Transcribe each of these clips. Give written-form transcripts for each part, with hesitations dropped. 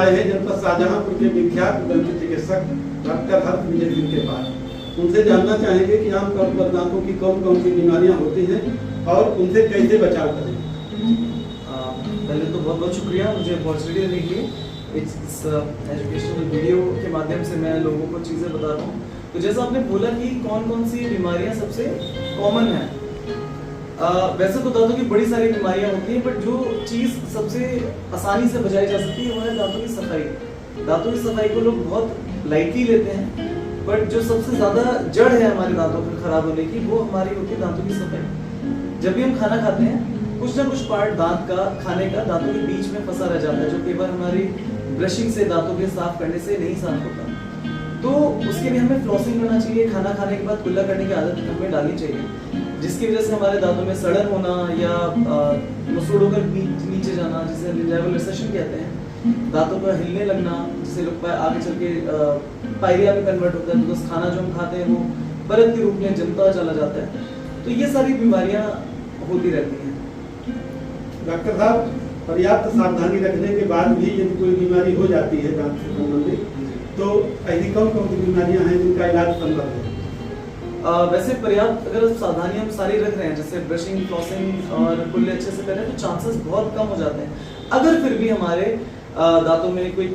आए हैं जनपद शाहजहांपुर के विख्यात दंत चिकित्सक डॉक्टर हर्ष विजय सिंह के पास। उनसे जानना चाहेंगे कि आमतौर पर दांतों की कौन कौन सी बीमारियां होती हैं और उनसे कैसे बचाव करें। पहले तो बहुत बहुत शुक्रिया मुझे अपॉर्चुनिटी देने के लिए। इस एजुकेशनल वीडियो के माध्यम से मैं लोगों को चीज़ें बता रहा हूँ। तो जैसा आपने बोला कि कौन कौन सी बीमारियां सबसे कॉमन है, वैसे तो दांतों की बड़ी सारी बीमारियां होती हैं, बट जो चीज़ सबसे आसानी से बचाई जा सकती है वो है दांतों की सफाई। दांतों की सफाई को लोग बहुत लाइटली लेते हैं, बट जो सबसे ज़्यादा जड़ है हमारे दांतों के खराब होने की वो हमारी होती है दांतों की सफाई। जब भी हम खाना खाते हैं कुछ ना कुछ पार्ट दांत का खाने का दांतों के बीच में फंसा रह जाता है, जो कई बार हमारी ब्रशिंग से दांतों के साफ करने से नहीं साफ होता। तो उसके लिए हमें फ्लॉसिंग करना चाहिए, खाना खाने के बाद कुल्ला करने की आदत हमें डालनी चाहिए, जिसकी वजह से हमारे दांतों में सड़न होना या मसूड़ों का नीचे जाना, जिसे लिंगुअल रिसेशन कहते हैं, दांतों का हिलने लगना, जिसे लोग आगे चल के पायरिया में कन्वर्ट होता है, तो खाना जो हम खाते हैं वो परत के रूप में जमता चला जाता है। तो ये सारी बीमारियां होती रहती हैं। डॉक्टर साहब, पर्याप्त सावधानी रखने के बाद भी यदि कोई बीमारी हो जाती है दांत से संबंधित, तो ऐसी कौन कौन सी बीमारियां हैं जिनका इलाज संभव है? वैसे पर्याप्त अगर सावधानी हम सारी रख रहे हैं, जैसे ब्रशिंग, फ्लॉसिंग और कुल्ले अच्छे से करें, तो चांसेस बहुत कम हो जाते हैं। अगर फिर भी हमारे दांतों में कोई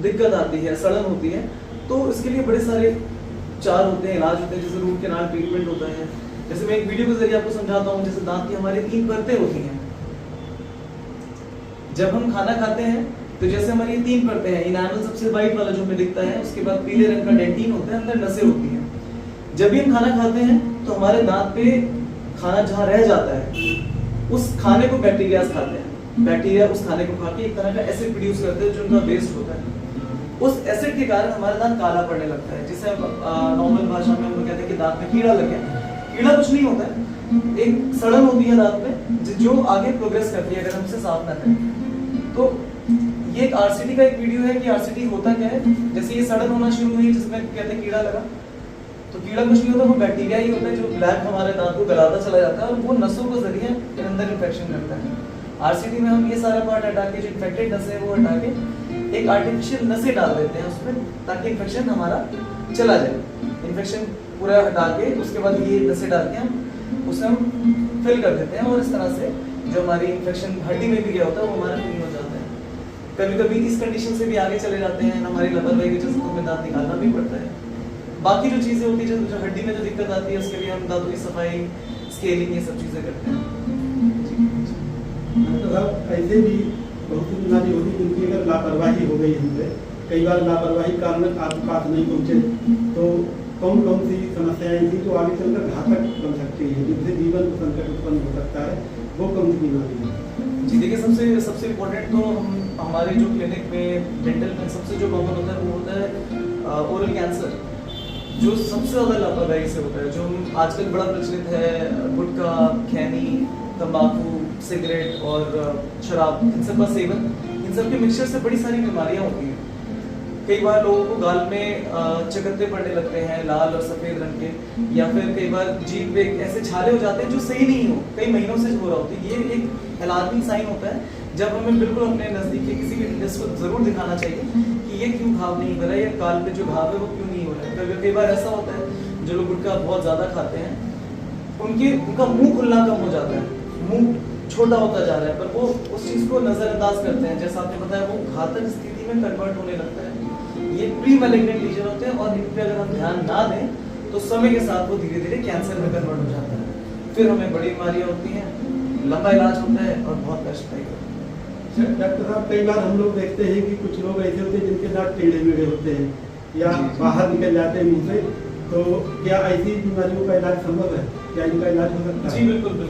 दिक्कत आती है, सड़न होती है, तो इसके लिए बड़े सारे उपचार होते हैं, इलाज होते हैं, जैसे रूट कैनाल ट्रीटमेंट होता है। जैसे मैं एक वीडियो के जरिए आपको समझाता हूँ, जैसे दांत की हमारी 3 परतें होती हैं। जब हम खाना खाते हैं तो जैसे हमारी 3 परतें हैं, इनामल सबसे वाइट वाला जो हमें दिखता है, उसके बाद पीले रंग का डेंटिन होता है, अंदर नसें होती हैं। जब भी हम खाना खाते हैं तो हमारे दांत पे खाना जहाँ रह जाता है उस खाने को बैक्टीरिया खाते हैं। बैक्टीरिया उस खाने को खा के एक तरह का एसिड प्रोड्यूस करते हैं जो उनका वेस्ट होता है। उस एसिड के कारण हमारा दांत काला पड़ने लगता है, जिसे नॉर्मल भाषा में हम लोग कहते हैं कि दांत में कीड़ा लग गया। कीड़ा कुछ नहीं होता है, एक सड़न होती है दांत में जो आगे प्रोग्रेस करती है अगर हमसे साफ ना करें। तो ये एक आरसीटी का एक वीडियो है कि आरसीटी होता क्या है। जैसे ये सड़न होना शुरू हुई जिसमें कहते हैं कीड़ा लगा, तो कीड़ा कुछ नहीं होता, वो बैक्टीरिया ही होता है जो ब्लैक हमारे दांत को गलाता चला जाता है और वो नसों के जरिए अंदर इन्फेक्शन करता है। आरसीटी में हम ये सारा पार्ट हटा के, जो इन्फेक्टेड नसें हैं वो हटा के एक आर्टिफिशियल नसें डाल देते हैं उसमें, ताकि इन्फेक्शन हमारा चला जाए। इन्फेक्शन पूरा हटा के उसके बाद ये नसें डाल के हम उसे हम फिल कर देते हैं, और इस तरह से जो हमारी इन्फेक्शन हड्डी में भी गया होता है वो हमारा क्लीन हो जाता है। कभी कभी इस कंडीशन से भी आगे चले जाते हैं, हमारी लापरवाही की वजह से हमें दांत निकालना भी पड़ता है। बाकी जो चीज़ें होती है, जो हड्डी में जो दिक्कत आती है, उसके लिए हम दांतों की सफाई, स्केलिंग, ये सब चीज़ें करते हैं। तो साहब, ऐसे भी बहुत सी बीमारी होती है जिनकी अगर लापरवाही हो गई हमसे, कई बार लापरवाही कारण आपके पास नहीं पहुँचे, तो कौन कौन सी समस्याएं थी जो आगे चलकर घातक बन सकती है, जिनसे जीवन को संकट उत्पन्न हो सकता है, वो कौन सी बीमारी है? जी देखिए, सबसे इम्पोर्टेंट तो हमारे जो क्लिनिक में डेंटल में सबसे जो कॉमन होता है वो होता है ओरल कैंसर, जो सबसे ज़्यादा लापरवाही से होता है। जो आजकल बड़ा प्रचलित है, गुटखा, खैनी, तंबाकू, सिगरेट और शराब, इन सब का सेवन, इन सब के मिक्सचर से बड़ी सारी बीमारियां होती हैं। कई बार लोगों को गाल में चकत्ते पड़ने लगते हैं, लाल और सफ़ेद रंग के, या फिर कई बार जीभ पे ऐसे छाले हो जाते हैं जो सही नहीं हो, कई महीनों से हो रहा होता है। ये एक अलार्मिंग साइन होता है, जब हमें बिल्कुल अपने नज़दीक के किसी भी डेंटिस्ट को ज़रूर दिखाना चाहिए कि ये क्यों घाव नहीं हो रहा है, या गाल पे जो घाव है वो क्यों नहीं हो रहा है। कई बार ऐसा होता है जो लोग गुटखा बहुत ज़्यादा खाते हैं, उनका मुँह खुलना कम हो जाता है, मुँह छोटा होता जा रहा है, पर वो उस चीज़ को नज़रअंदाज करते हैं। जैसा आपने बताया, वो घातक स्थिति में कन्वर्ट होने लगता है। ये प्री मैलिग्नेंट लीजन होते हैं, और इन पे अगर हम ध्यान ना दें तो समय के साथ वो धीरे धीरे कैंसर में कन्वर्ट हो जाता है। फिर हमें बड़ी बीमारियां होती हैं, लंबा इलाज होता है और बहुत कष्टदायी होता है। डॉक्टर साहब, कई बार हम लोग देखते हैं कि कुछ लोग ऐसे होते हैं जिनके दांत टेढ़े मेढ़े होते हैं या बाहर निकल जाते हैं मुंह से, तो क्या ऐसी बीमारियों का इलाज संभव है? क्या इनका इलाज हो सकता है? जी बिल्कुल बिल्कुल।